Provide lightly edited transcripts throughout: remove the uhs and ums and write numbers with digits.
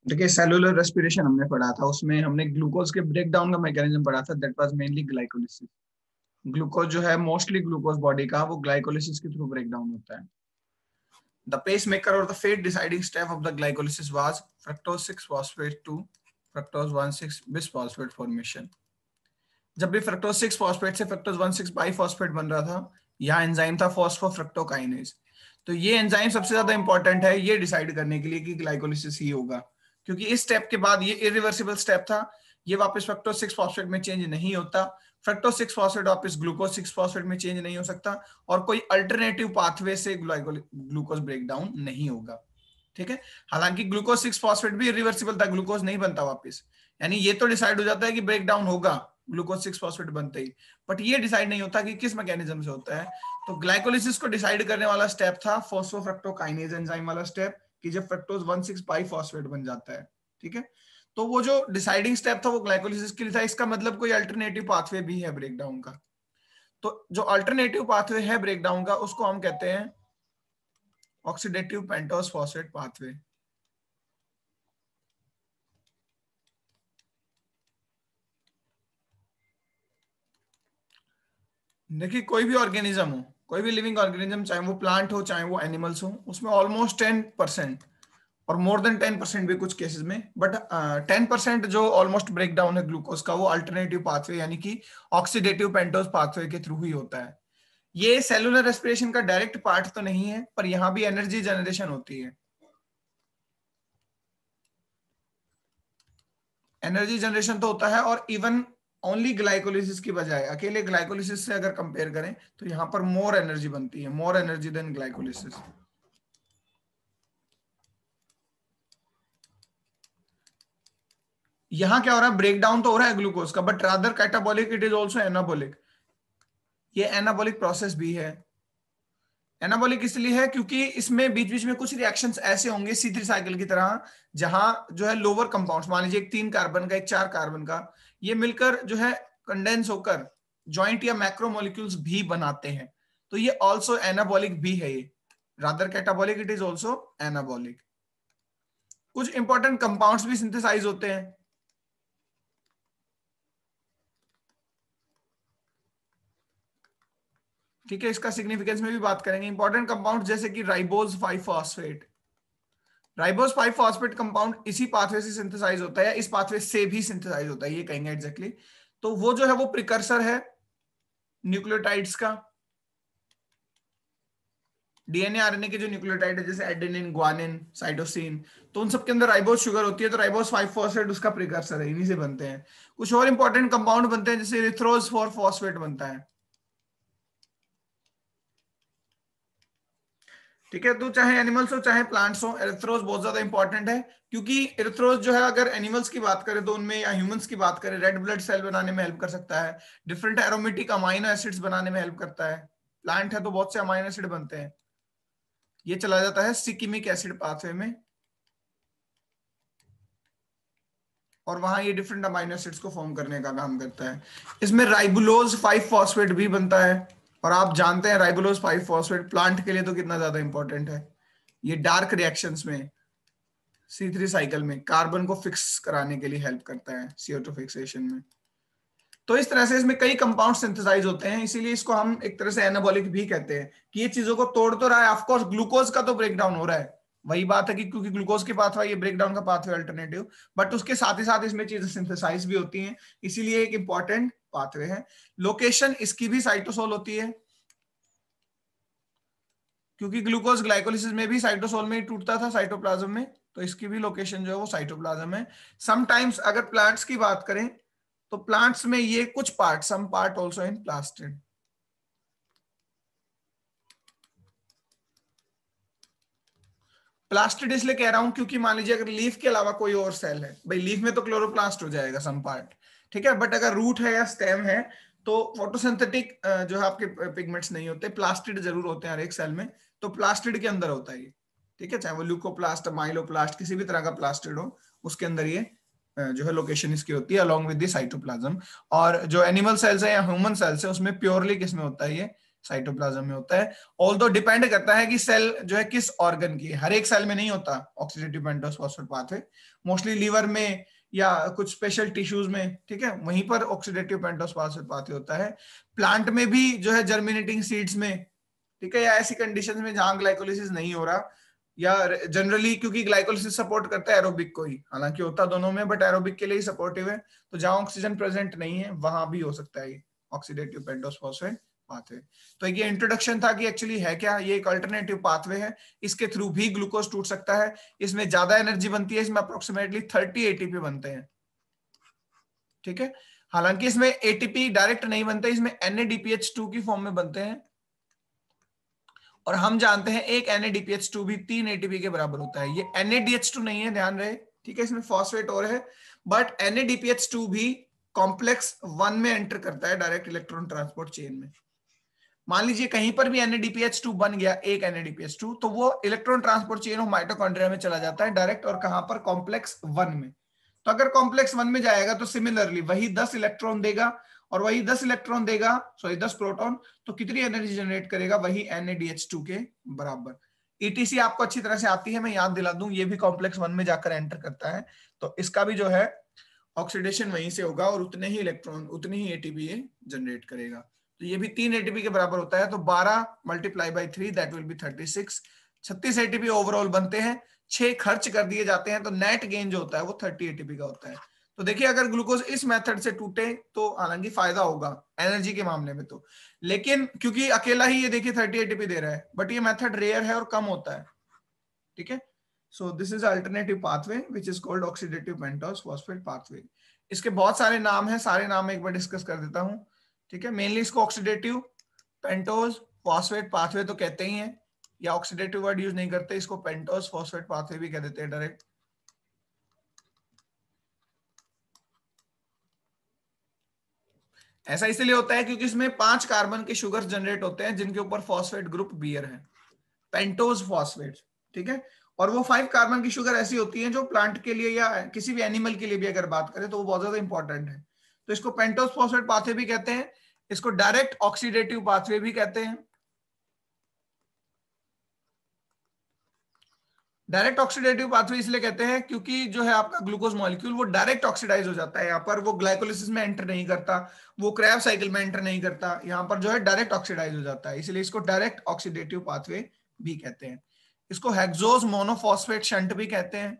देखिए cellular respiration हमने पढ़ा था, उसमें हमने ग्लूकोज के ब्रेक डाउन का मैकेनिज्म पढ़ा था, that was mainly glycolysis. Glucose जो है मोस्टली ग्लूकोज बॉडी का वो ग्लाइकोलिसिस के थ्रू ब्रेक डाउन होता है। द पेस मेकर और the fate deciding step of the glycolysis was fructose 6 phosphate to fructose 1,6 bis phosphate formation. जब भी फ्रक्टोज 6 फॉस्फेट से फ्रक्टोज 1,6 बाइफॉस्फेट बन रहा था, यहाँ एंजाइम था फॉस्फोफ्रक्टोकाइनेज। तो ये एंजाइम सबसे ज्यादा इंपॉर्टेंट है ये डिसाइड करने के लिए कि ग्लाइकोलिसिस ही होगा, क्योंकि इस स्टेप के बाद ये इरिवर्सिबल स्टेप था, ये वापस फ्रक्टोज 6 फॉस्फेट में चेंज नहीं होता। फ्रक्टोज 6 फॉस्फेट वापस ग्लूकोज 6 फॉस्फेट में चेंज नहीं हो सकता, और कोई अल्टरनेटिव पाथवे से ग्लूकोज ब्रेक डाउन नहीं होगा। ठीक है, हालांकि ग्लूकोज 6 फॉस्फेट भी इरिवर्सिबल था, ग्लूकोज नहीं बनता वापस, यानी ये तो डिसाइड हो जाता है कि ब्रेक डाउन होगा ग्लूकोज 6 फॉस्फेट बनते ही, बट ये डिसाइड नहीं होता कि किस मैकेनिज्म से होता है। तो ग्लाइकोलिसिस को डिसाइड करने वाला स्टेप था फॉस्फोफ्रक्टोकाइनेज एंजाइम वाला स्टेप, कि जब फ्रक्टोज 1,6 बाइफॉस्फेट बन जाता है। ठीक है, तो वो जो डिसाइडिंग स्टेप था वो ग्लाइकोलिसिस के लिए था। इसका मतलब कोई अल्टरनेटिव पाथवे भी है ब्रेकडाउन का। तो जो अल्टरनेटिव पाथवे है ब्रेकडाउन का उसको हम कहते हैं ऑक्सीडेटिव पेंटोज फॉस्फेट पाथवे। देखिए कोई भी ऑर्गेनिज्म हो, कोई भी लिविंग ऑर्गेनिज्म, चाहे वो प्लांट हो चाहे वो एनिमल्स हो, उसमें ऑलमोस्ट 10% और मोर देन 10% भी कुछ केसेस में, बट 10% जो ऑलमोस्ट ब्रेक डाउन है ग्लूकोज का, वो अल्टरनेटिव पाथवे यानी कि ऑक्सीडेटिव पेंटोज पाथवे के थ्रू ही होता है। ये सेलुलर रेस्पिरेशन का डायरेक्ट पार्ट तो नहीं है, पर यहां भी एनर्जी जनरेशन होती है। एनर्जी जनरेशन तो होता है, और इवन ओनली ग्लाइकोलिसिस की बजाय अकेले ग्लाइकोलिसिस से अगर कंपेयर करें तो यहां पर मोर एनर्जी बनती है, मोर एनर्जी देन ग्लाइकोलिसिस। यहां क्या हो रहा है, ब्रेक डाउन तो हो रहा है ग्लूकोज का, but rather catabolic, it is also anabolic. ये एनाबॉलिक प्रोसेस भी है। एनाबॉलिक इसलिए है क्योंकि इसमें बीच बीच में कुछ रिएक्शंस ऐसे होंगे C3 साइकिल की तरह, जहां जो है लोअर कंपाउंड्स, मान लीजिए एक 3 कार्बन का एक 4 कार्बन का, ये मिलकर जो है कंडेंस होकर जॉइंट या मैक्रोमोलिक्यूल्स भी बनाते हैं। तो ये ऑल्सो एनाबॉलिक भी है। ये rather catabolic, it is also anabolic. कुछ इंपॉर्टेंट कंपाउंड्स भी सिंथेसाइज होते हैं। ठीक है, इसका सिग्निफिकेंस में भी बात करेंगे। इंपॉर्टेंट कंपाउंड जैसे कि ribose 5 phosphate, ribose 5 phosphate compound इसी पाथवे से सिंथेसाइज होता है, या इस पाथवे से भी सिंथेसाइज होता है, ये कहेंगे एग्जैक्टली। तो वो जो है वो प्रिकर्सर है न्यूक्लियोटाइड्स का। डीएनए आरएनए के जो न्यूक्लियोटाइड है, जैसे एडेनिन, ग्वानिन, साइटोसिन, तो उन सब के अंदर राइबोज शुगर होती है, तो राइबोज 5 फॉस्फेट उसका प्रिकर्सर है, इन्हीं से बनते हैं। कुछ और इंपॉर्टेंट कंपाउंड बनते हैं, जैसे इरिथ्रोज 4 फॉस्फेट बनता है। ठीक है, तो चाहे एनिमल्स हो चाहे प्लांट्स हो, एरिथ्रोज बहुत ज्यादा इंपॉर्टेंट है, क्योंकि एरिथ्रोज जो है अगर एनिमल्स की बात करें तो उनमें, या ह्यूमंस की बात करें, रेड ब्लड सेल बनाने में हेल्प कर सकता है, डिफरेंट एरोमेटिक अमाइनो एसिड्स बनाने में हेल्प करता है। प्लांट है तो बहुत से अमाइनो एसिड बनते हैं। ये चला जाता है सिकिमिक एसिड पाथवे में, और वहां ये डिफरेंट अमाइनो एसिड्स को फॉर्म करने का काम करता है। इसमें राइबुलोज 5 फॉस्फेट भी बनता है, और आप जानते हैं राइबुलोज 5 फॉस्फेट प्लांट के लिए तो कितना ज्यादा इंपॉर्टेंट है। ये डार्क रिएक्शंस में C3 साइकिल में कार्बन को फिक्स कराने के लिए हेल्प करता है, CO2 फिक्सेशन में। तो इस तरह से इसमें कई कंपाउंड सिंथेसाइज होते हैं, इसीलिए इसको हम एक तरह से एनाबॉलिक भी कहते हैं, कि ये चीजों को तोड़ तो रहा है। ऑफ कोर्स ग्लूकोज का तो ब्रेक डाउन हो रहा है, वही बात है कि क्योंकि ग्लूकोज के पाथवे, ये ब्रेक डाउन का पाथवे अल्टरनेटिव, बट उसके साथ ही साथ इसमें चीजें सिंथेसाइज भी होती हैं, इसीलिए एक इंपॉर्टेंट पाथवे है। लोकेशन इसकी भी साइटोसोल होती है, क्योंकि ग्लूकोज ग्लाइकोलिसिस में भी साइटोसोल में ही टूटता था, साइटोप्लाज्म में, तो इसकी भी लोकेशन जो है वो साइटोप्लाज्म है। समटाइम्स अगर प्लांट्स की बात करें तो प्लांट्स में ये कुछ part, some part also in plastid. Plastid इसलिए कह रहा हूं क्योंकि मान लीजिए अगर लीफ के अलावा कोई और सेल है, भाई लीफ में तो क्लोरोप्लास्ट हो जाएगा सम पार्ट, ठीक है, बट अगर रूट है या स्टेम है तो फोटोसिंथेटिक जो है आपके पिगमेंट्स नहीं होते, प्लास्टिड जरूर होते हैं हर एक सेल में। तो प्लास्टिड के अंदर होता है ये, ठीक है, चाहे वो ल्यूकोप्लास्ट, माइलोप्लास्ट, किसी भी तरह का प्लास्टिड हो, उसके अंदर ये जो है लोकेशन इसकी होती है अलॉन्ग विद द साइटोप्लाज्म। और जो एनिमल सेल्स है या ह्यूमन सेल्स है उसमें प्योरली किसमें होता है, ये साइटोप्लाज्म में होता है। ऑल्दो डिपेंड करता है कि सेल जो है किस ऑर्गन की है, हर एक सेल में नहीं होता oxidative pentose phosphate pathway, mostly liver में या कुछ स्पेशल टिश्यूज में, ठीक है, वहीं पर ऑक्सीडेटिव पेंटोज फॉस्फेट पाथवे होता है। प्लांट में भी जो है जर्मिनेटिंग सीड्स में, ठीक है, या ऐसी कंडीशंस में जहां ग्लाइकोलिसिस नहीं हो रहा, या जनरली क्योंकि ग्लाइकोलिसिस सपोर्ट करता है एरोबिक को ही, हालांकि होता दोनों में बट एरोबिक के लिए ही सपोर्टिव है, तो जहां ऑक्सीजन प्रेजेंट नहीं है वहां भी हो सकता है ये ऑक्सीडेटिव पेंटोज फॉस्फेट पाथवे। तो ये इंट्रोडक्शन था कि एक्चुअली है क्या, ये एक अल्टरनेटिव पाथवे है, इसके थ्रू भी ग्लूकोज टूट सकता है, इसमें ज्यादा एनर्जी बनती है, इसमें अप्रोक्सीमेटली 30 एटीपी बनते हैं, ठीक है। हालांकि इसमें एटीपी डायरेक्ट नहीं बनते, इसमें NADPH2 की फॉर्म में बनते हैं, और हम जानते हैं एक NADPH2 भी 3 एटीपी के बराबर होता है। ये NADH2 नहीं है, ध्यान रहे, ठीक है, इसमें फॉस्फेट और है, बट NADPH2 भी कॉम्प्लेक्स 1 में एंटर करता है डायरेक्ट इलेक्ट्रॉन ट्रांसपोर्ट चेन में। मान लीजिए कहीं पर भी NADPH2 बन गया, एक NADPH2, तो वो electron transport chain of mitochondria में चला जाता है डायरेक्ट, और कहां पर, कॉम्प्लेक्स 1 में। तो अगर कॉम्प्लेक्स 1 में जाएगा तो सिमिलरली वही 10 इलेक्ट्रॉन देगा, और वही 10 इलेक्ट्रॉन देगा, सॉरी 10 प्रोटॉन, तो कितनी एनर्जी जनरेट करेगा, वही NADH2 के बराबर। ETC आपको अच्छी तरह से आती है, मैं याद दिला दूं, ये भी कॉम्प्लेक्स 1 में जाकर एंटर करता है, तो इसका भी जो है ऑक्सीडेशन वहीं से होगा, और उतने ही इलेक्ट्रॉन, उतनी ही एटीपी ये जनरेट करेगा। तो ये भी 3 एटीपी के बराबर होता है, तो 12 multiply by 3 that will be 36। 36 ATP overall बनते हैं, 6 खर्च कर दिए जाते हैं, तो नेट गेन जो होता है वो 30 एटीपी का होता है। तो देखिए अगर ग्लूकोज इस मेथड से टूटे तो हालांकि फायदा होगा एनर्जी के मामले में, तो लेकिन क्योंकि अकेला ही ये देखिए 30 एटीपी दे रहा है, बट ये मेथड रेयर है और कम होता है, ठीक है। So this is alternative pathway which is called oxidative pentose phosphate pathway. इसके बहुत सारे नाम हैं, सारे नाम एक बार डिस्कस कर देता हूं, ठीक है। मेनली इसको ऑक्सीडेटिव पेंटोज फॉस्फेट पाथवे तो कहते ही हैं, या ऑक्सीडेटिव वर्ड यूज नहीं करते, इसको पेंटोज फॉस्फेट पाथवे भी कह देते हैं डायरेक्ट। ऐसा इसलिए होता है क्योंकि इसमें 5 कार्बन के शुगर जनरेट होते हैं जिनके ऊपर फॉस्फेट ग्रुप बियर है, पेंटोज फॉस्फेट, ठीक है। और वो 5 कार्बन की शुगर ऐसी होती है जो प्लांट के लिए या किसी भी एनिमल के लिए भी अगर बात करें तो वो बहुत ज्यादा इंपॉर्टेंट है। तो इसको पेंटोज फॉस्फेट पाथवे भी कहते हैं, इसको डायरेक्ट ऑक्सीडेटिव पाथवे भी कहते हैं। डायरेक्ट ऑक्सीडेटिव पाथवे इसलिए कहते हैं क्योंकि जो है आपका ग्लूकोज मॉलिक्यूल वो डायरेक्ट ऑक्सीडाइज हो जाता है, यहाँ पर वो ग्लाइकोलिसिस में एंटर नहीं करता, वो क्रैब साइकिल में एंटर नहीं करता, यहाँ पर जो है डायरेक्ट ऑक्सीडाइज हो जाता है, इसलिए इसको डायरेक्ट ऑक्सीडेटिव पाथवे भी कहते हैं। इसको हेक्सोज मोनोफॉस्फेट शंट भी कहते हैं।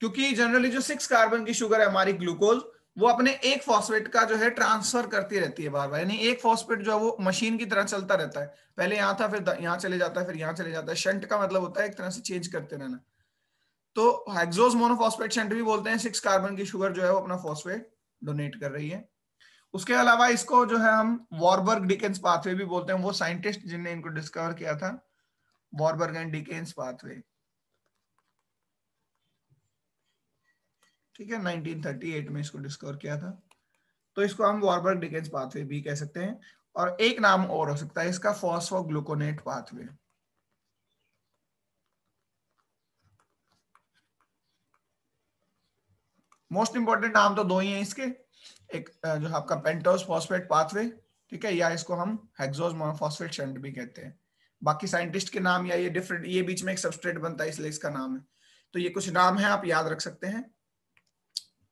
क्योंकि जनरली जो 6 कार्बन की शुगर है हमारी ग्लूकोज, वो अपने एक फॉस्फेट का जो है ट्रांसफर करती रहती है बार बार, यानी एक फॉस्फेट जो है वो मशीन की तरह चलता रहता है, पहले यहाँ था फिर यहाँ चले जाता है फिर यहाँ चले जाता है। शंट का मतलब होता है एक तरह से चेंज करते रहना, तो हेक्सोज मोनोफॉस्फेट शंट भी बोलते हैं। 6 कार्बन की शुगर जो है वो अपना फॉस्फेट डोनेट कर रही है। उसके अलावा इसको जो है हम वॉरबर्ग डिकेंस पाथवे भी बोलते हैं, वो साइंटिस्ट जिनने इनको डिस्कवर किया था, वॉरबर्ग एंड डिकेंस पाथवे, ठीक है, 1938 में इसको डिस्कवर किया था। तो इसको हम वॉरबर्ग डिकेंस पाथवे भी कह सकते हैं, और एक नाम और हो सकता है इसका, फॉस्फोग्लूकोनेट पाथवे। मोस्ट इंपॉर्टेंट नाम तो दो ही हैं इसके, एक जो आपका पेंटोज फॉस्फेट पाथवे, ठीक है, या इसको हम हेक्सोज मोनोफॉस्फेट शंट भी कहते हैं। बाकी साइंटिस्ट के नाम या ये डिफरेंट, ये बीच में एक सबस्ट्रेट बनता है इसलिए इसका नाम है। तो ये कुछ नाम है, आप याद रख सकते हैं।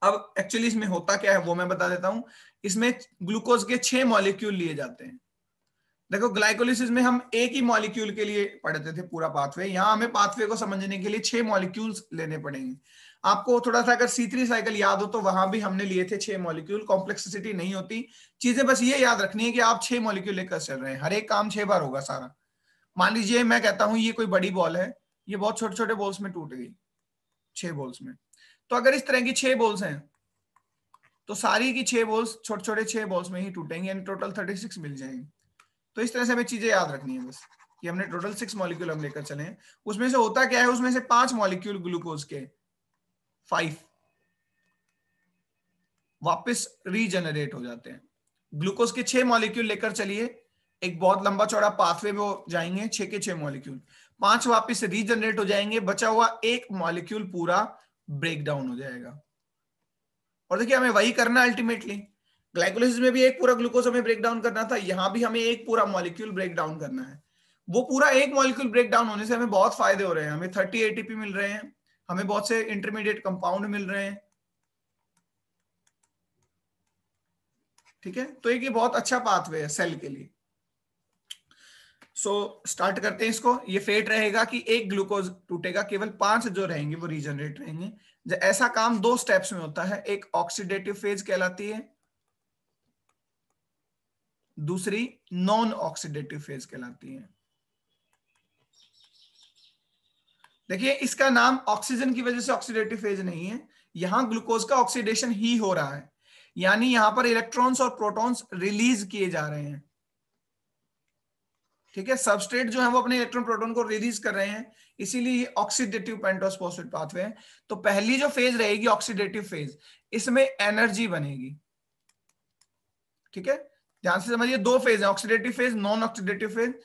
अब एक्चुअली इसमें होता क्या है वो मैं बता देता हूं। इसमें ग्लूकोज के 6 मॉलिक्यूल लिए जाते हैं। देखो ग्लाइकोलिसिस में हम एक ही मॉलिक्यूल के लिए पढ़ते थे पूरा पाथवे, यहां हमें पाथवे को समझने के लिए 6 मॉलिक्यूल्स लेने पड़ेंगे। आपको थोड़ा सा अगर C3 साइकिल याद हो तो वहां भी हमने लिए थे 6 मॉलिक्यूल, कॉम्प्लेक्सिटी नहीं होती, चीजें बस ये याद रखनी है कि आप 6 मॉलिक्यूल लेकर चल रहे हैं, हर एक काम 6 बार होगा सारा। मान लीजिए मैं कहता हूं ये कोई बड़ी बॉल है, ये बहुत छोटे छोटे बॉल्स में टूट गई, 6 बॉल्स में, तो अगर इस तरह की 6 बॉल्स हैं तो सारी की 6 बॉल्स छोटे छोटे 6 बॉल्स में ही टूटेंगे, यानी टोटल 36 मिल जाएंगे। तो इस तरह से हमें चीजें याद रखनी है बस, कि हमने टोटल 6 मॉलिक्यूल हम लेकर चले हैं। उसमें से होता क्या है, उसमें से 5 मॉलिक्यूल ग्लूकोज के 5 वापस रीजनरेट हो जाते हैं। ग्लूकोज के 6 मॉलिक्यूल लेकर चलिए, एक बहुत लंबा चौड़ा पाथवे में वो जाएंगे, 6 के 6 मॉलिक्यूल, 5 वापस रीजनरेट हो जाएंगे, बचा हुआ एक मॉलिक्यूल पूरा ब्रेक डाउन हो जाएगा। और देखिए हमें वही करना है अल्टीमेटली। ग्लाइकोलिसिस में भी एक पूरा ग्लूकोज हमें ब्रेक डाउन करना था, यहाँ भी हमें एक पूरा मॉलिक्यूल ब्रेक डाउन करना है। वो पूरा एक मॉलिक्यूल ब्रेक डाउन होने से हमें बहुत फायदे हो रहे हैं, हमें 30 एटीपी मिल रहे हैं, हमें बहुत से इंटरमीडिएट कंपाउंड मिल रहे हैं, ठीक है। तो एक ये बहुत अच्छा पाथवे है सेल के लिए। स्टार्ट करते हैं इसको। ये फेट रहेगा कि एक ग्लूकोज टूटेगा, केवल 5 जो रहेंगे वो रीजनरेट रहेंगे। ऐसा काम 2 स्टेप्स में होता है, एक ऑक्सीडेटिव फेज कहलाती है, दूसरी नॉन ऑक्सीडेटिव फेज कहलाती है। देखिए इसका नाम ऑक्सीजन की वजह से ऑक्सीडेटिव फेज नहीं है, यहां ग्लूकोज का ऑक्सीडेशन ही हो रहा है, यानी यहां पर इलेक्ट्रॉन्स और प्रोटॉन्स रिलीज किए जा रहे हैं, ठीक है। सबस्ट्रेट जो है वो अपने इलेक्ट्रॉन प्रोटॉन को रिलीज कर रहे हैं, इसीलिए ऑक्सीडेटिव पेंटोस फॉस्फेट पाथवे है। तो पहली जो फेज रहेगी ऑक्सीडेटिव फेज, इसमें एनर्जी बनेगी, ठीक है। ध्यान से समझिए, 2 फेज है, oxidative phase, non oxidative phase.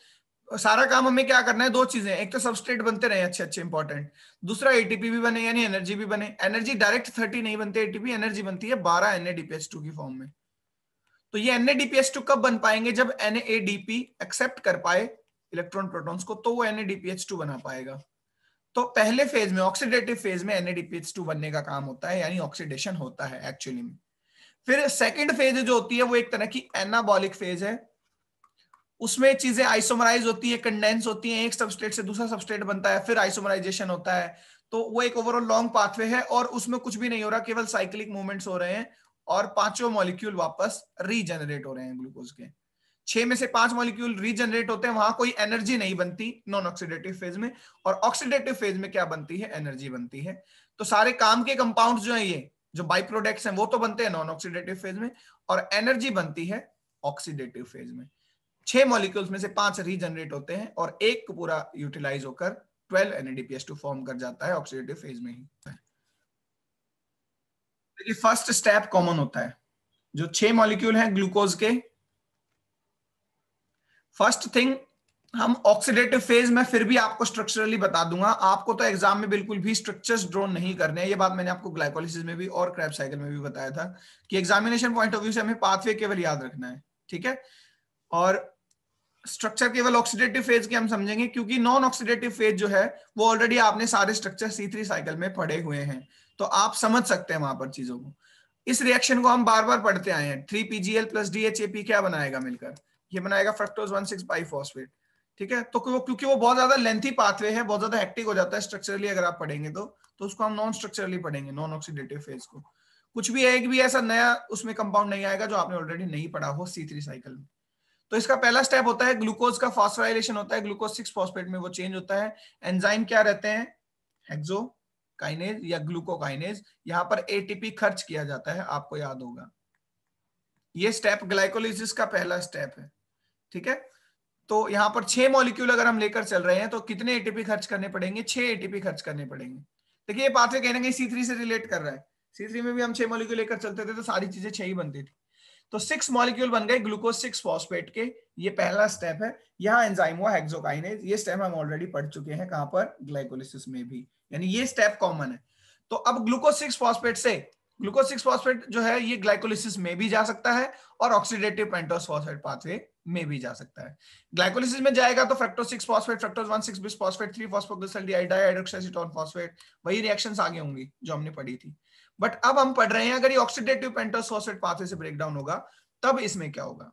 सारा काम हमें क्या करना है, 2 चीजें, एक तो सबस्ट्रेट बनते रहे अच्छे अच्छे इंपॉर्टेंट, दूसरा एटीपी भी बने यानी एनर्जी भी बने। एनर्जी डायरेक्ट 30 नहीं बनती एटीपी, एनर्जी बनती है 12 NADPH2 की फॉर्म में। तो ये NADPH2 कब बन पाएंगे, जब NADP एक्सेप्ट कर पाए इलेक्ट्रॉन प्रोटॉन्स को, तो वो NADPH2 बना पाएगा। तो पहले फेज में ऑक्सीडेटिव फेज में NADPH2 बनने का काम होता है, यानी ऑक्सीडेशन होता है एक्चुअली में। फिर सेकंड फेज जो होती है वो एक तरह की एनाबॉलिक फेज है, उसमें चीजें आइसोमराइज होती है, कंडेंस होती हैं, एक सबस्ट्रेट से दूसरा सबस्ट्रेट बनता है, फिर आइसोमराइजेशन होता है। तो वो एक ओवरऑल लॉन्ग पाथवे है और उसमें कुछ भी नहीं हो रहा, केवल साइक्लिक मूवमेंट्स हो रहे हैं और 5 मॉलिक्यूल वापस रीजनरेट हो रहे हैं ग्लूकोज के। 6 में से 5 मॉलिक्यूल रीजनरेट होते हैं, वहां कोई एनर्जी नहीं बनती नॉन ऑक्सीडेटिव फेज में, और ऑक्सीडेटिव फेज में क्या बनती है, एनर्जी बनती है। तो सारे काम के कंपाउंड्स जो है, ये जो बाई प्रोडक्ट्स हैं वो तो बनते हैं नॉन ऑक्सीडेटिव फेज में, और एनर्जी बनती है ऑक्सीडेटिव फेज में। 6 मॉलिक्यूल्स में से 5 रीजनरेट होते हैं और एक पूरा यूटिलाइज होकर 12 NADPH2 फॉर्म कर जाता है ऑक्सीडेटिव फेज में ही। देखिए फर्स्ट स्टेप कॉमन होता है, जो 6 मॉलिक्यूल हैं ग्लूकोज के, फर्स्ट थिंग हम ऑक्सीडेटिव फेज में फिर भी आपको स्ट्रक्चरली बता दूंगा, आपको तो एग्जाम में बिल्कुल भी स्ट्रक्चर्स ड्रॉ नहीं करने हैं। ये बात मैंने आपको ग्लाइकोलिसिस में भी और क्रेब्स साइकिल में भी बताया था कि एग्जामिनेशन पॉइंट ऑफ व्यू से हमें पाथवे केवल याद रखना है, ठीक है। और स्ट्रक्चर केवल ऑक्सीडेटिव फेज के हम समझेंगे, क्योंकि नॉन ऑक्सीडेटिव फेज जो है वो ऑलरेडी आपने सारे स्ट्रक्चर C3 साइकिल में पढ़े हुए हैं, तो आप समझ सकते हैं वहां पर चीजों को। इस रिएक्शन को हम बार बार पढ़ते आए हैं, 3PGL + DHAP क्या बनाएगा मिलकर, ये बनाएगा फ्रक्टोज 1,6 बाइफॉस्फेट, ठीक है। तो क्योंकि वो बहुत ज्यादा लेंथी पाथवे है, बहुत ज्यादा हेक्टिक हो जाता है स्ट्रक्चरली, अगर आप पढ़ेंगे तो उसको हम नॉन स्ट्रक्चरली पढ़ेंगे, नॉन ऑक्सीडेटिव फेज को। कुछ भी एक भी ऐसा नया उसमें कंपाउंड नहीं आएगा जो आपने ऑलरेडी नहीं पढ़ा हो C3 साइकिल में। तो इसका पहला स्टेप होता है ग्लूकोज का फॉस्फोराइलेशन होता है, ग्लूकोज 6 फॉस्फेट में वो चेंज होता है। एंजाइम क्या रहते हैं, हेक्सोकाइनेज या ग्लूकोकाइनेज, यहां पर एटीपी खर्च किया जाता है, आपको याद होगा। ये स्टेप ग्लाइकोलिसिस का पहला स्टेप है, ठीक है। तो यहां पर 6 मॉलिक्यूल अगर हम लेकर चल रहे हैं तो कितने एटीपी खर्च करने पड़ेंगे, 6 एटीपी खर्च करने पड़ेंगे। देखिए ये पाथवे कहीं ना कहीं C3 से रिलेट कर रहा है, C3 में भी हम 6 मॉलिक्यूल लेकर चलते थे तो सारी चीजें 6 ही बनती थी। तो 6 मॉलिक्यूल बन गए ग्लूकोज 6 फॉस्फेट के, ये पहला स्टेप है। यहाँ एंजाइम हुआ हेक्सोकाइनेज, ये स्टेप हम ऑलरेडी पढ़ चुके हैं कहां पर, ग्लाइकोलिसिस में भी, यानी ये स्टेप कॉमन है। तो अब ग्लूकोज 6 फॉस्फेट से ग्लूकोज 6 फॉस्फेट जो है ये ग्लाइकोलिसिस में भी जा सकता है और ऑक्सीडेटिव पेंटोस फॉस्फेट पाथवे में भी जा सकता है। ग्लाइकोलिसिस में जाएगा तो fructose 6 phosphate, fructose 1,6 bis phosphate, 3 phosphoglyceride, dihydroxyacetone phosphate, वही रिएक्शंस आगे होंगी जो हमने पढ़ी थी। बट अब हम पढ़ रहे हैं अगर ये ऑक्सीडेटिव पेंटोस फॉस्फेट पाथवे से ब्रेक डाउन होगा तब इसमें क्या होगा।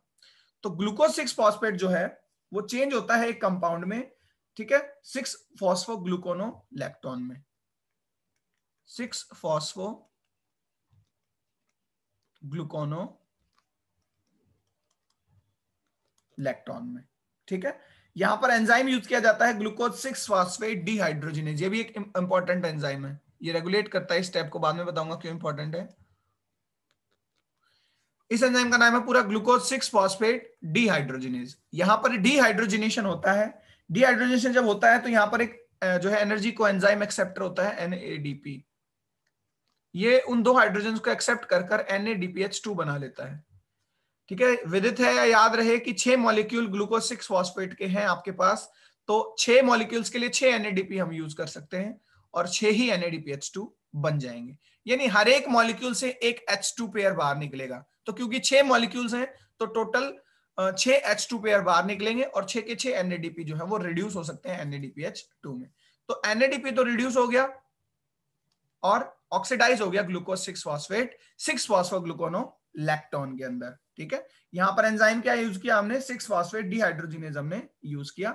तो ग्लूकोज 6 फॉस्फेट जो है वो चेंज होता है एक कंपाउंड में, ठीक है, 6 फॉस्फोग्लूकोनोलैक्टोन में, 6 फॉस्फोग्लूकोनोलैक्टोन में, ठीक है। यहां पर एंजाइम यूज किया जाता है ग्लूकोज 6 फॉस्फेट डिहाइड्रोजिनेज, ये भी एक इंपॉर्टेंट एंजाइम है, ये रेगुलेट करता है, स्टेप को बाद में बताऊंगा क्यों इंपॉर्टेंट है। इस एंजाइम का नाम है पूरा ग्लूकोज 6 फॉस्फेट डिहाइड्रोजिनेज। यहां पर डिहाइड्रोजिनेशन होता है, डिहाइड्रोजिनेशन जब होता है तो यहां पर एक जो है एनर्जी को एंजाइम एक्सेप्टर होता है NADP, ये उन 2 हाइड्रोजन को एक्सेप्ट कर NADPH2 बना लेता है, ठीक है। विदित है या याद रहे कि 6 मॉलिक्यूल ग्लूकोज 6 फॉस्फेट के हैं आपके पास, तो 6 मॉलिक्यूल्स के लिए 6 NADP हम यूज कर सकते हैं और 6 ही NADPH2 बन जाएंगे। यानी हर एक मॉलिक्यूल से एक H2 पेयर बाहर निकलेगा। तो क्योंकि 6 मॉलिक्यूल्स हैं तो टोटल 6 H2 पेयर बाहर निकलेंगे और 6 के 6 NADP जो है वो रिड्यूस हो सकते हैं NADPH2 में। तो NADP तो रिड्यूस हो गया और ऑक्सीडाइज हो गया ग्लूकोज 6 फॉस्फेट 6 फॉस्फोग्लूकोनोलैक्टोन के अंदर। ठीक है, यहां पर एंजाइम क्या यूज किया हमने, 6 फॉस्फेट डिहाइड्रोजिनेज हमने यूज किया।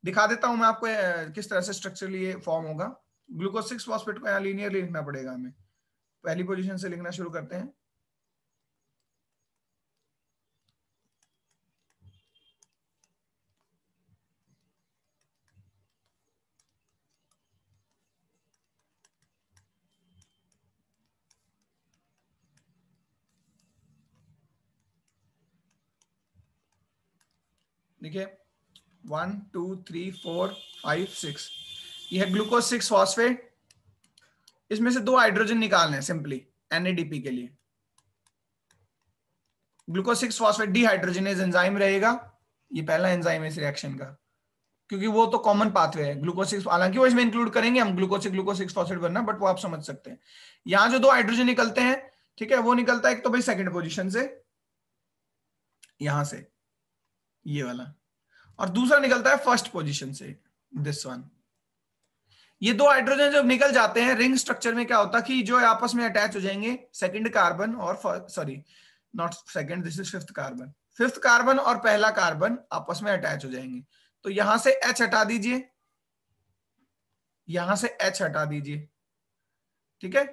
दिखा देता हूं मैं आपको किस तरह से स्ट्रक्चरली ये फॉर्म होगा। ग्लूकोज 6 फॉस्फेट को यहाँ लीनियरली लिखना पड़ेगा हमें। पहली पोजीशन से लिखना शुरू करते हैं। देखिए 1 2 3 4 5 6 ये है ग्लूकोज 6 फॉस्फेट। इसमें से 2 हाइड्रोजन निकालने हैं सिंपली NADP के लिए। ग्लूकोज 6 फॉस्फेट डिहाइड्रोजिनेज एंजाइम रहेगा, ये पहला एंजाइम है इस रिएक्शन का, क्योंकि वो तो कॉमन पाथवे है ग्लूकोज 6, हालांकि वो इसमें इंक्लूड करेंगे हम ग्लूकोज 6 फॉस्फेट बनना, बट वो आप समझ सकते हैं। यहां जो 2 हाइड्रोजन निकलते हैं, ठीक है, वो निकलता है एक तो भाई सेकंड पोजीशन से, यहां से ये वाला, और दूसरा निकलता है फर्स्ट पोजीशन से, दिस वन। ये 2 हाइड्रोजन जब निकल जाते हैं रिंग स्ट्रक्चर में क्या होता है कि जो आपस में अटैच हो जाएंगे सेकंड कार्बन और sorry not second, this is fifth carbon, fifth carbon और पहला कार्बन आपस में अटैच हो जाएंगे। तो यहां से H हटा दीजिए, यहां से H हटा दीजिए, ठीक है,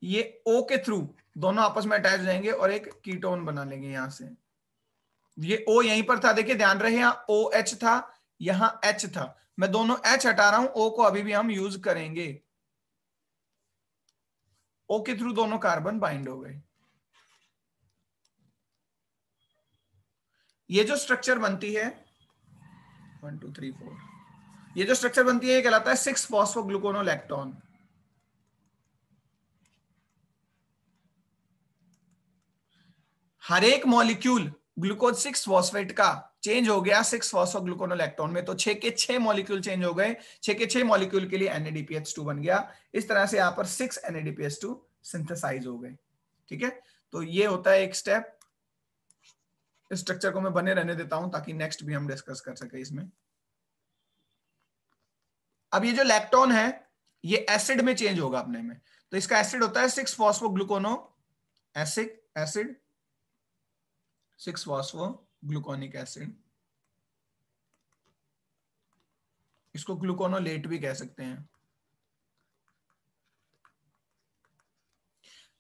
ये O के थ्रू दोनों आपस में अटैच हो जाएंगे और एक कीटोन बना लेंगे यहां से। ये O यहीं पर था, देखिए ध्यान रहे, यहां OH था, यहां H था, मैं दोनों H हटा रहा हूं, O को अभी भी हम यूज करेंगे। O के थ्रू दोनों कार्बन बाइंड हो गए। ये जो स्ट्रक्चर बनती है 1 2 3 4, ये जो स्ट्रक्चर बनती है ये कहलाता है 6 फॉस्फोग्लूकोनोलैक्टोन। हर एक मॉलिक्यूल ग्लूकोज 6 फॉस्फेट का चेंज हो गया 6 फॉस्फोग्लूकोनोलैक्टोन में, तो 6 के 6 मॉलिक्यूल चेंज हो गए, 6 के 6 मॉलिक्यूल के लिए NADPH2 बन गया। इस तरह से यहां पर 6 NADPH2 सिंथेसाइज हो गए। ठीक है, तो ये होता है एक स्टेप। इस स्ट्रक्चर को मैं बने रहने देता हूं ताकि नेक्स्ट भी हम डिस्कस कर सके इसमें। अब ये जो लैक्टोन है ये एसिड में चेंज होगा अपने में, तो इसका एसिड होता है 6 फॉस्फोग्लूकोनो एसिड 6 फॉस्फोग्लूकोनिक एसिड, इसको ग्लूकोनोलेट भी कह सकते हैं।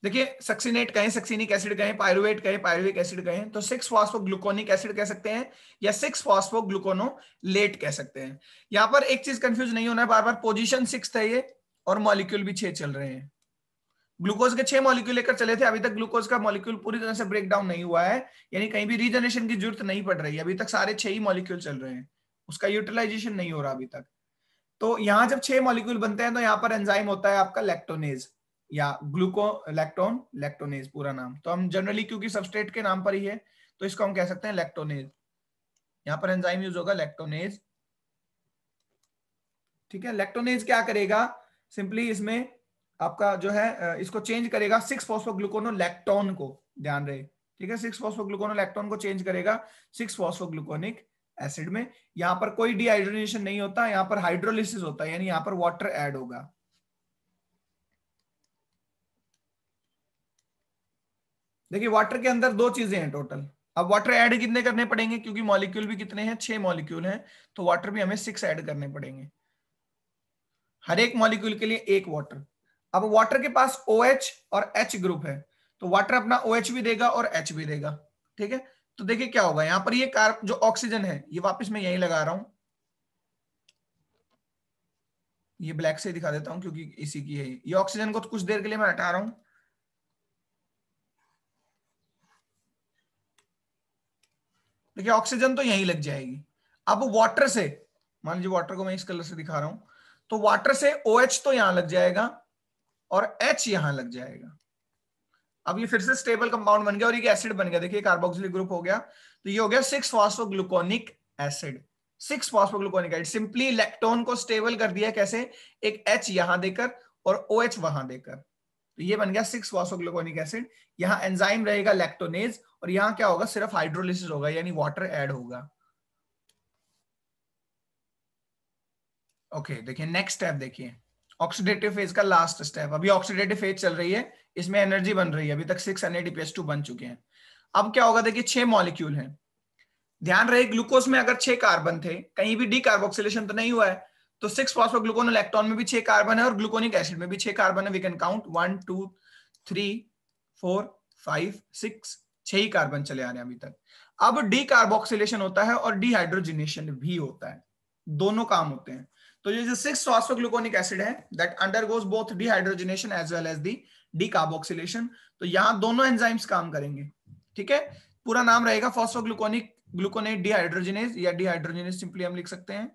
देखिए सक्सिनेट कहें, सक्सिनिक एसिड कहें, पायरुवेट कहें, पायरुविक एसिड कहें, तो 6 फॉस्फोग्लूकोनिक एसिड कह सकते हैं या 6 फॉस्फोग्लूकोनोलेट कह सकते हैं। यहां पर एक चीज कंफ्यूज नहीं होना है, बार बार पोजीशन 6 है ये और मॉलिक्यूल भी 6 चल रहे हैं। ग्लूकोज के 6 मॉलिक्यूल लेकर चले थे, अभी तक ग्लूकोज का मॉलिक्यूल पूरी तरह से ब्रेक डाउन नहीं हुआ है, यानी कहीं भी रीजनरेशन की जरूरत नहीं पड़ रही है, अभी तक सारे 6 ही मॉलिक्यूल चल रहे हैं, उसका यूटिलाइजेशन नहीं हो रहा अभी तक। तो यहां जब 6 मॉलिक्यूल बनते हैं तो यहाँ पर एंजाइम होता है आपका लैक्टोनेज या लैक्टोनेज पूरा नाम, तो हम जनरली क्योंकि सबस्ट्रेट के नाम पर ही है तो इसको हम कह सकते हैं लैक्टोनेज। यहाँ पर एंजाइम यूज होगा लैक्टोनेज। ठीक है, लैक्टोनेज क्या करेगा, सिंपली इसमें आपका जो है इसको चेंज करेगा 6 फॉस्फोग्लूकोनोलैक्टोन को, ध्यान रहे, ठीक है, 6 फॉस्फोग्लूकोनोलैक्टोन को चेंज करेगा 6 फॉस्फोग्लूकोनिक एसिड में। यहां पर कोई डिहाइड्रोजनेशन नहीं होता, यहां पर हाइड्रोलिसिस होता है, यानी यहां पर वाटर ऐड होगा। देखिए वाटर के अंदर 2 चीजें हैं टोटल, अब वाटर ऐड कितने करने पड़ेंगे, क्योंकि मॉलिक्यूल भी कितने हैं, 6 मॉलिक्यूल हैं, तो वाटर भी हमें 6 ऐड करने पड़ेंगे, हर एक मॉलिक्यूल के लिए एक वाटर। अब वाटर के पास OH और H ग्रुप है, तो वाटर अपना OH भी देगा और H भी देगा। ठीक है, तो देखिए क्या होगा, यहां पर ये जो ऑक्सीजन है ये वापस मैं यही लगा रहा हूं, ये ब्लैक से दिखा देता हूं क्योंकि इसी की है ये ऑक्सीजन को, तो कुछ देर के लिए मैं हटा रहा हूं। देखिए ऑक्सीजन तो यहीं लग जाएगी। अब वाटर से, मान लीजिए वाटर को मैं इस कलर से दिखा रहा हूं, तो वाटर से OH तो यहां लग जाएगा और H यहां लग जाएगा। अब ये फिर से स्टेबल कंपाउंड बन गया और ये एसिड बन गया, देखिए कार्बोक्सिलिक ग्रुप हो गया, तो ये हो गया 6 phosphogluconic acid. 6 phosphogluconic acid, simply electron को स्टेबल कर दिया कैसे, एक H यहां देकर और OH वहां देकर। तो ये बन गया 6 फॉस्फोग्लूकोनिक एसिड। यहाँ एंजाइम रहेगा लैक्टोनेज, और यहाँ क्या होगा, सिर्फ हाइड्रोलिसिस होगा, यानी वाटर ऐड होगा। ओके देखिए नेक्स्ट स्टेप देखिए, ऑक्सीडेटिव फेज का लास्ट स्टेप। अभी ऑक्सीडेटिव फेज चल रही है, इसमें एनर्जी बन रही है, अभी तक 6 NADPH2 बन चुके हैं। अब क्या होगा, देखिए 6 मॉलिक्यूल हैं। ध्यान रहे ग्लूकोज में अगर 6 कार्बन थे, कहीं भी डीकार्बोक्सिलेशन तो नहीं हुआ है, तो 6 फॉस्फोग्लूकोनोलैक्टोन में भी 6 कार्बन है और ग्लूकोनिक एसिड में भी 6 कार्बन है। वी कैन काउंट 1 2 3 4 5 6, 6 ही कार्बन चले आ रहे हैं अभी तक। अब डीकार्बोक्सिलेशन होता है और डिहाइड्रोजिनेशन भी होता है, दोनों काम होते हैं। तो ये जो 6 फॉस्फोग्लूकोनिक एसिड है that undergoes both dehydrogenation as well as the decarboxylation, तो यहां दोनों एंजाइम्स काम करेंगे। ठीक है, पूरा नाम रहेगा फॉस्फोग्लूकोनिक ग्लूकोनेट डिहाइड्रोजिनेज, या डिहाइड्रोजिनेज सिंपली हम लिख सकते हैं।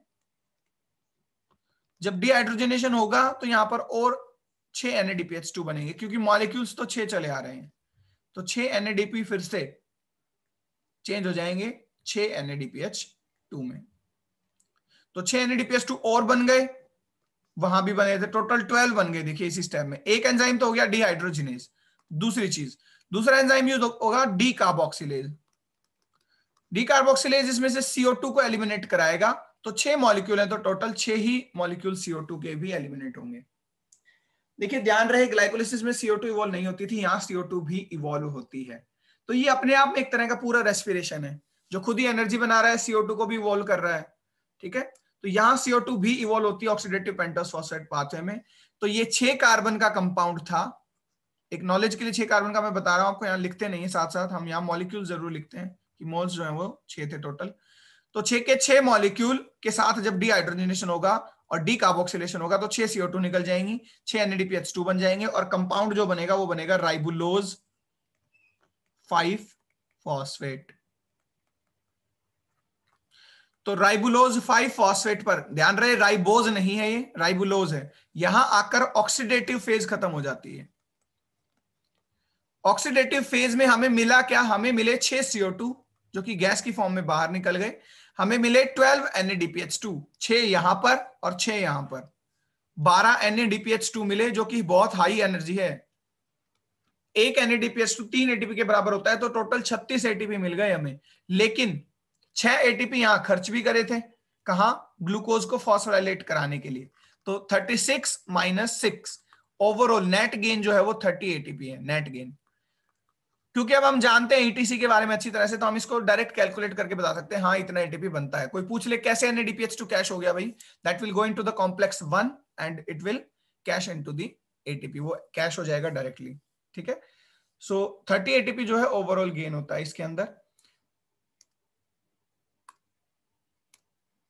जब डिहाइड्रोजिनेशन होगा तो यहां पर और 6 NADPH2 बनेंगे, क्योंकि मॉलिक्यूल्स तो 6 चले आ रहे हैं, तो 6 NADP फिर से चेंज हो जाएंगे 6 NADPH2 में। तो 6 NADPH2 और बन गए, वहां भी बने थे, टोटल 12 बन गए। देखिए इसी स्टेप में एक एंजाइम तो हो गया डिहाइड्रोजिनेज। दूसरी चीज, दूसरा एंजाइम यूज होगा डीकार्बोक्सिलेज। डीकार्बोक्सिलेज इसमें से CO2 को एलिमिनेट कराएगा, तो 6 मॉलिक्यूल है, तो टोटल 6 ही मॉलिक्यूल CO2 के भी एलिमिनेट होंगे। देखिए ध्यान रहे ग्लाइकोलिसिस में CO2 इवॉल्व नहीं होती थी, यहाँ CO2 भी इवॉल्व होती है। तो ये अपने आप में एक तरह का पूरा रेस्पिरेशन है, जो खुद ही एनर्जी बना रहा है, CO2 को भी इवॉल्व कर रहा है। ठीक है, तो यहाँ CO2 भी इवॉल्व होती है ऑक्सीडेटिव पेंटोस फॉस्फेट पाथवे में। तो ये 6 कार्बन का कंपाउंड था। एक नॉलेज के लिए 6 कार्बन का मैं बता रहा हूं आपको, यहाँ लिखते नहीं है, साथ साथ हम यहाँ मॉलिक्यूल जरूर लिखते हैं कि मोल्स जो है वो 6 थे टोटल। तो 6 के 6 मॉलिक्यूल के साथ जब डिहाइड्रोजनेशन होगा और डीकार्बोक्सिलेशन होगा तो 6 CO2 निकल जाएंगी, 6 NADPH2 बन जाएंगे, और कंपाउंड जो बनेगा वो बनेगा राइबुलोज 5 फॉस्फेट। तो राइबुलोज 5 फॉस्फेट पर ध्यान रहे, राइबोज नहीं है ये, राइबुलोज है। यहां आकर ऑक्सीडेटिव फेज खत्म हो जाती है। ऑक्सीडेटिव फेज में हमें मिला क्या, हमें मिले 6 CO2 जो कि गैस की फॉर्म में बाहर निकल गए, हमें मिले 12 NADPH2, 6 यहां पर और 6 यहां पर, 12 NADPH2 मिले, जो कि बहुत हाई एनर्जी है। एक NADPH2 3 ATP के बराबर होता है, तो टोटल 36 ATP मिल गए हमें। लेकिन 6 ATP यहां खर्च भी करे थे, कहां, ग्लूकोज को फॉस्फोराइलेट कराने के लिए। तो 36 - 6 ओवरऑल नेट गेन जो है वो 30 ATP है, नेट गेन। क्योंकि अब हम जानते हैं ETC के बारे में अच्छी तरह से, तो हम इसको डायरेक्ट कैलकुलेट करके बता सकते हैं, हाँ इतना ATP बनता है। कोई पूछ ले कैसे NADPH2 कैश हो गया, भाई that will go into the complex 1 and it will cash into the ATP, वो कैश हो जाएगा डायरेक्टली। ठीक है, सो 30 ATP जो है ओवरऑल गेन होता है इसके अंदर।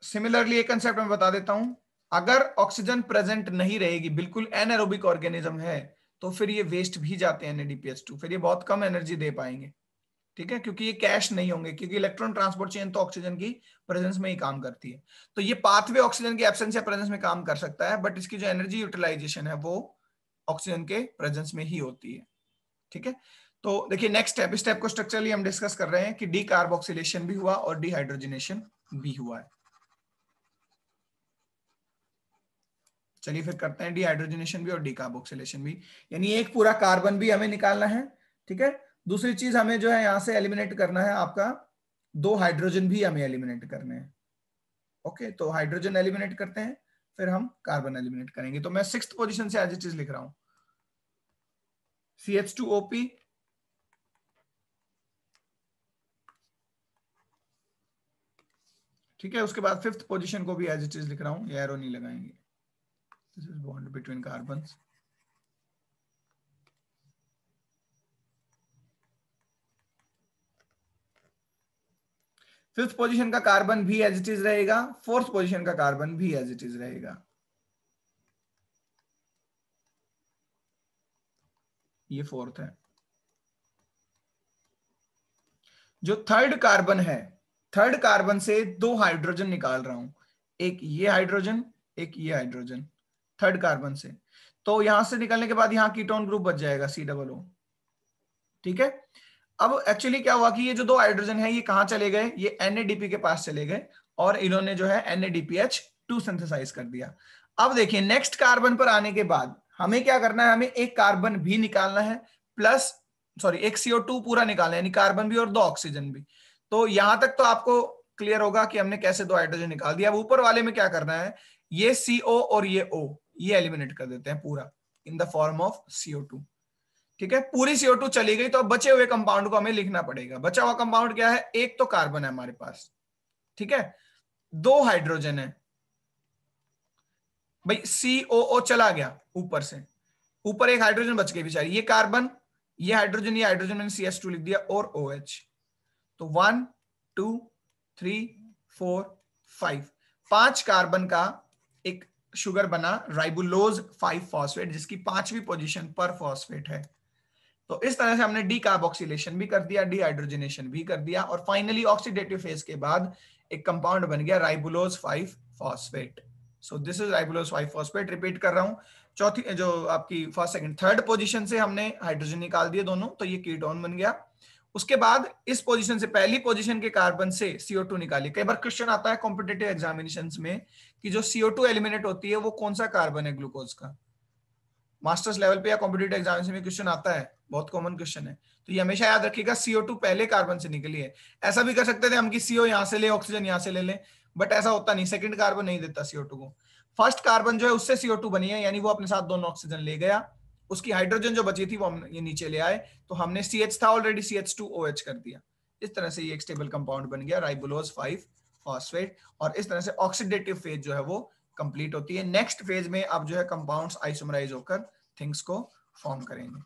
सिमिलरली एक कंसेप्ट मैं बता देता हूं, अगर ऑक्सीजन प्रेजेंट नहीं रहेगी, बिल्कुल एनारोबिक ऑर्गेनिज्म है, तो फिर ये वेस्ट भी जाते हैं NADPH2, फिर ये बहुत कम एनर्जी दे पाएंगे। ठीक है, क्योंकि ये कैश नहीं होंगे, क्योंकि इलेक्ट्रॉन ट्रांसपोर्ट चेन तो ऑक्सीजन की प्रेजेंस में ही काम करती है। तो ये पाथवे ऑक्सीजन की एब्सेंस या प्रेजेंस में काम कर सकता है, बट इसकी जो एनर्जी यूटिलाइजेशन है वो ऑक्सीजन के प्रेजेंस में ही होती है। ठीक है, तो देखिए नेक्स्ट स्टेप को स्ट्रक्चरली हम डिस्कस कर रहे हैं कि डीकार्बोक्सिलेशन भी हुआ और डिहाइड्रोजनेशन भी हुआ है। चलिए फिर करते हैं डिहाइड्रोजनेशन भी और डीकार्बोक्सिलेशन भी, यानी एक पूरा कार्बन भी हमें निकालना है। ठीक है, दूसरी चीज हमें जो है यहां से एलिमिनेट करना है, आपका 2 हाइड्रोजन भी हमें एलिमिनेट करने हैं। ओके, तो हाइड्रोजन एलिमिनेट करते हैं, फिर हम कार्बन एलिमिनेट करेंगे। तो मैं 6th पोजीशन से एज इट इज लिख रहा हूं, CH2OP, ठीक है, उसके बाद 5th पोजीशन को भी एज इट इज लिख रहा हूं, ये एरो नहीं लगाएंगे, this is bond between carbons. Fifth position का कार्बन भी एज इट इज रहेगा, 4th पोजीशन का कार्बन भी एज इट इज रहेगा। ये 4th है। जो 3rd कार्बन है, 3rd कार्बन से 2 हाइड्रोजन निकाल रहा हूं, एक ये हाइड्रोजन, एक ये हाइड्रोजन 3rd कार्बन से। तो यहां से निकलने के बाद यहां कीटोन ग्रुप बच जाएगा COO। ठीक है, अब एक्चुअली क्या हुआ कि ये जो 2 हाइड्रोजन है ये कहां चले गए, ये NADP के पास चले गए, और इन्होंने जो है NADPH2 सिंथेसाइज कर दिया। अब देखिए नेक्स्ट कार्बन पर आने के बाद हमें क्या करना है, हमें एक कार्बन भी निकालना है प्लस एक CO2 पूरा निकालना है, यानी कार्बन भी और 2 ऑक्सीजन भी। तो यहां तक तो आपको क्लियर होगा कि हमने कैसे 2 हाइड्रोजन निकाल दिया। अब ऊपर वाले में क्या करना है, ये CO और ये O ये एलिमिनेट कर देते हैं पूरा in the form of CO2। ठीक है, पूरी CO2 चली गई, तो अब बचे हुए कंपाउंड को हमें लिखना पड़ेगा। बचा हुआ कंपाउंड क्या है, एक तो कार्बन है हमारे पास, ठीक है, 2 हाइड्रोजन है भाई, COO चला गया ऊपर से, ऊपर एक हाइड्रोजन बच गई बेचारी, ये कार्बन, ये हाइड्रोजन मैंने CS2 लिख दिया और OH। तो 1 2 3 4 5, 5 कार्बन का एक शुगर बना राइबुलोज 5 फॉस्फेट, जिसकी 5वीं पोजीशन पर फॉस्फेट है। तो इस तरह से हमने डी कार्बोक्सिलेशन भी कर दिया, डिहाइड्रोजनेशन भी कर दिया, और फाइनली ऑक्सीडेटिव फेज के बाद एक कंपाउंड बन गया ribulose 5 phosphate. So this is ribulose 5 phosphate. Repeat कर रहा हूं, चौथी जो आपकी फर्स्ट सेकंड थर्ड पोजीशन से हमने हाइड्रोजन निकाल दिए दोनों, तो ये कीटोन बन गया। उसके बाद इस पोजीशन से, पहली पोजीशन के कार्बन से CO2 निकालिए। कई बार क्वेश्चन आता है कॉम्पिटिटिव एग्जामिनेशंस में कि जो CO2 एलिमिनेट होती है वो कौन सा कार्बन है ग्लूकोज का। मास्टर्स लेवल पे या कॉम्पिटिटिव एग्जामिनेशन में क्वेश्चन आता है, बहुत कॉमन क्वेश्चन है। तो ये हमेशा याद रखिएगा CO2 पहले कार्बन से निकली है। ऐसा भी कर सकते थे हम कि CO यहां से ले, ऑक्सीजन यहां से ले लें, बट ऐसा होता नहीं, सेकंड कार्बन नहीं देता CO2 को। फर्स्ट कार्बन जो है उससे CO2 बनी है, यानी वो अपने साथ दोनों ऑक्सीजन ले गया, उसकी हाइड्रोजन जो बची थी वो हम ये नीचे ले आए, तो हमने CH था ऑलरेडी, CH2OH कर दिया। इस तरह से ये एक स्टेबल कंपाउंड बन गया राइबुलोज 5 फॉस्फेट। और इस तरह से ऑक्सीडेटिव फेज जो है वो कंप्लीट होती है। नेक्स्ट फेज में अब जो है कंपाउंड्स आइसोमराइज होकर थिंग्स को फॉर्म करेंगे।